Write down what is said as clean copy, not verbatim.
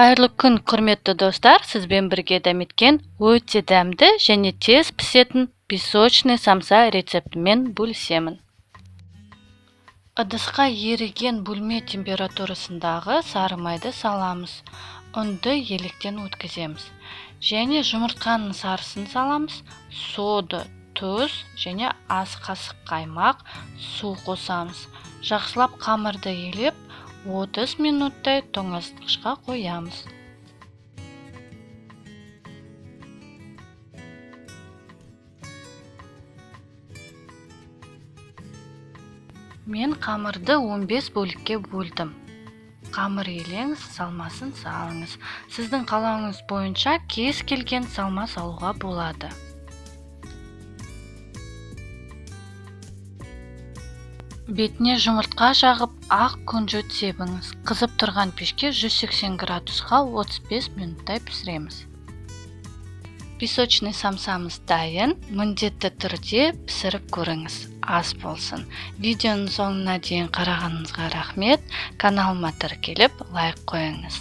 Қайырлы күн, құрметті достар, сізбен бірге дәметкен өте дәмді және тез пісетін песочный самса рецептімен бөлісемін. Ыдысқа еріген бөлме температурасындағы сары майды саламыз. Ұнды електен өткіземіз. Және жұмыртқаның сарысын саламыз. Сода, тұз және ас қасық қаймақ, су қосамыз. Жақсылап қамырды елеп, 30 минуттай тоңазытқышқа қоямыз. Мен қамырды 15 бөлікке бөлдім. Қамыр елеңіз, салмасын салыңыз. Сіздің қалауыңыз бойынша кез келген салма салуға болады. Бетіне жұмыртқа жағып, ақ күнжіт себіңіз. Қызып тұрған пешке 180 градусқа 35 минуттай пісіреміз. Песочный самсамыз дайын, міндетті түрде пісіріп көріңіз, ас болсын. Видеоның соңына дейін қарағаныңызға рахмет. Каналыма тіркеліп, лайк қойыңыз.